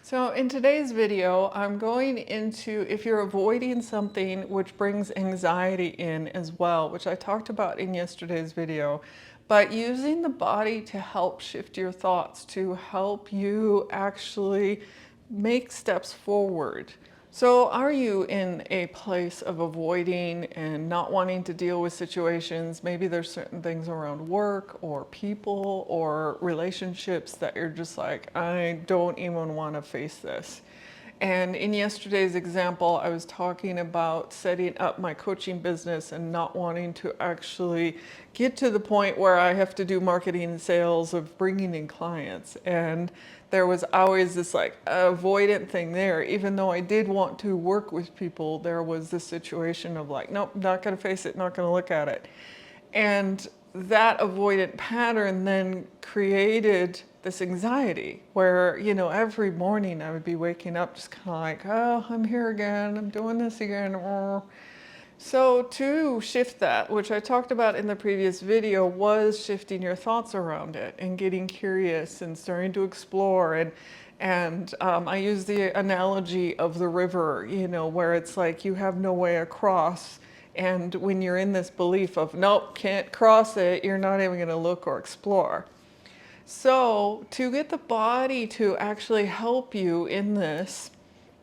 So in today's video, I'm going into if you're avoiding something which brings anxiety in as well, which I talked about in yesterday's video, but using the body to help shift your thoughts, to help you actually make steps forward. So are you in a place of avoiding and not wanting to deal with situations? Maybe there's certain things around work or people or relationships that you're just like, I don't even want to face this. And in yesterday's example, I was talking about setting up my coaching business and not wanting to actually get to the point where I have to do marketing and sales of bringing in clients. And there was always this like avoidant thing there. Even though I did want to work with people, there was this situation of like, nope, not going to face it, not going to look at it. And that avoidant pattern then created this anxiety where, every morning I would be waking up just kind of like, oh, I'm here again, I'm doing this again. So to shift that, which I talked about in the previous video, was shifting your thoughts around it and getting curious and starting to explore. And I use the analogy of the river, where it's like you have no way across. And when you're in this belief of, nope, can't cross it, you're not even going to look or explore. So to get the body to actually help you in this,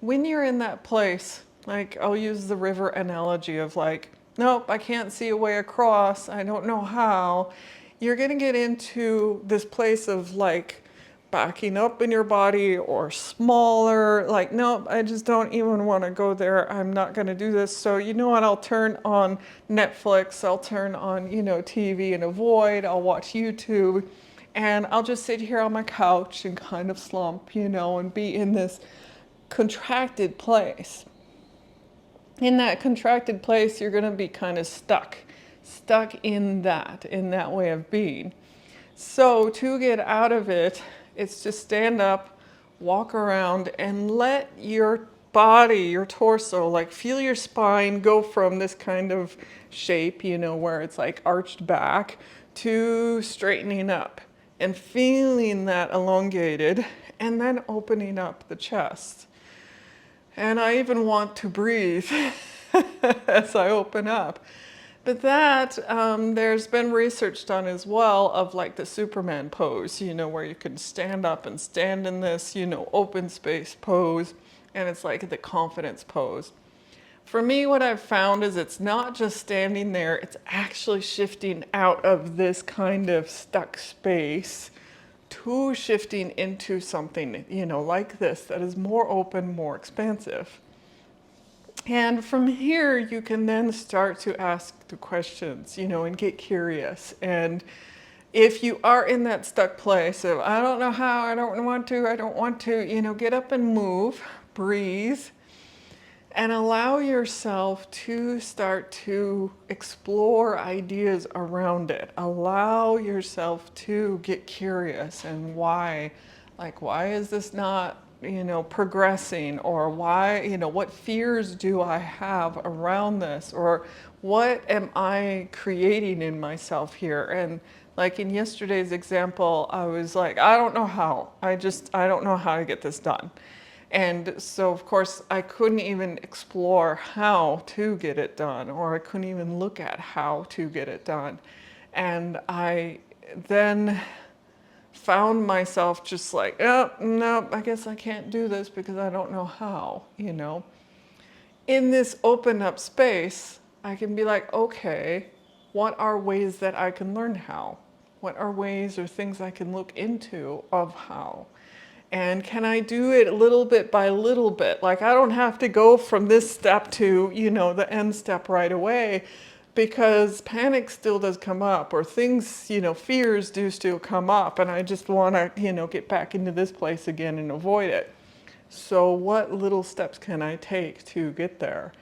when you're in that place, like I'll use the river analogy of like, nope, I can't see a way across, I don't know how, you're going to get into this place of like backing up in your body or smaller, like, nope, I just don't even want to go there. I'm not going to do this. So you know what? I'll turn on Netflix. I'll turn on, TV and avoid. I'll watch YouTube. And I'll just sit here on my couch and kind of slump, and be in this contracted place. In that contracted place, you're going to be kind of stuck in that way of being. So to get out of it, it's just stand up, walk around, and let your body, your torso, like feel your spine go from this kind of shape, where it's like arched back, to straightening up and feeling that elongated, and then opening up the chest. And I even want to breathe as I open up. But that, there's been research done as well of like the Superman pose, where you can stand up and stand in this, open space pose. And it's like the confidence pose. For me, what I've found is it's not just standing there, it's actually shifting out of this kind of stuck space to shifting into something, like this, that is more open, more expansive. And from here, you can then start to ask the questions, and get curious. And if you are in that stuck place of, I don't know how, I don't want to, get up and move, breathe, and allow yourself to start to explore ideas around it. Allow yourself to get curious and why is this not progressing, or why, what fears do I have around this, or what am I creating in myself here? And like in yesterday's example, I was like, I don't know how, I don't know how to get this done. And so of course I couldn't even explore how to get it done, or I couldn't even look at how to get it done. And I then found myself just like, oh, no, I guess I can't do this because I don't know how, In this open up space, I can be like, okay, what are ways that I can learn how? What are ways or things I can look into of how? And can I do it little bit by little bit? Like I don't have to go from this step to, the end step right away, because panic still does come up, or things, fears do still come up, and I just want to, get back into this place again and avoid it. So what little steps can I take to get there?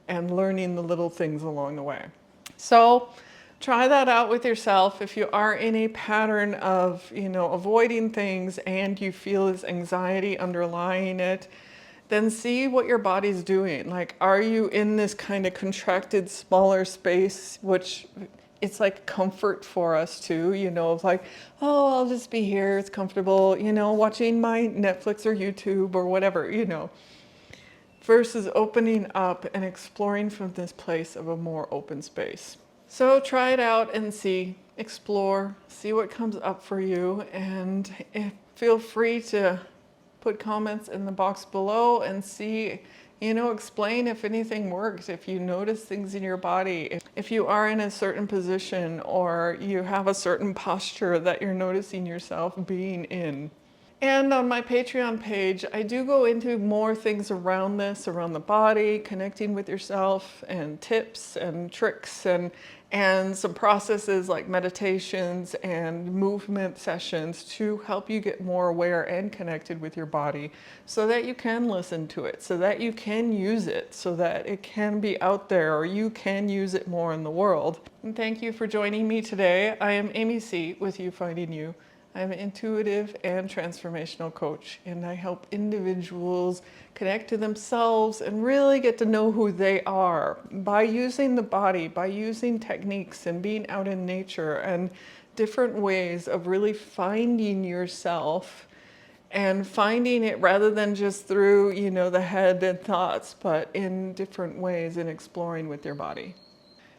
And learning the little things along the way. So try that out with yourself. If you are in a pattern of, avoiding things and you feel this anxiety underlying it, then see what your body's doing. Like, are you in this kind of contracted, smaller space, which it's like comfort for us too, of like, oh, I'll just be here, it's comfortable, watching my Netflix or YouTube or whatever. Versus opening up and exploring from this place of a more open space. So try it out and see, explore, see what comes up for you, and feel free to put comments in the box below and see, explain if anything works, if you notice things in your body, if you are in a certain position or you have a certain posture that you're noticing yourself being in. And on my Patreon page, I do go into more things around this, around the body, connecting with yourself, and tips and tricks and some processes like meditations and movement sessions to help you get more aware and connected with your body so that you can listen to it, so that you can use it, so that it can be out there or you can use it more in the world. And thank you for joining me today. I am AmyC with You Finding You. I'm an intuitive and transformational coach, and I help individuals connect to themselves and really get to know who they are by using the body, by using techniques and being out in nature and different ways of really finding yourself and finding it rather than just through, the head and thoughts, but in different ways and exploring with your body.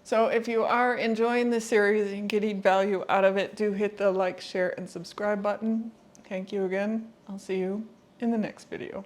So if you are enjoying this series and getting value out of it, do hit the like, share, and subscribe button. Thank you again. I'll see you in the next video.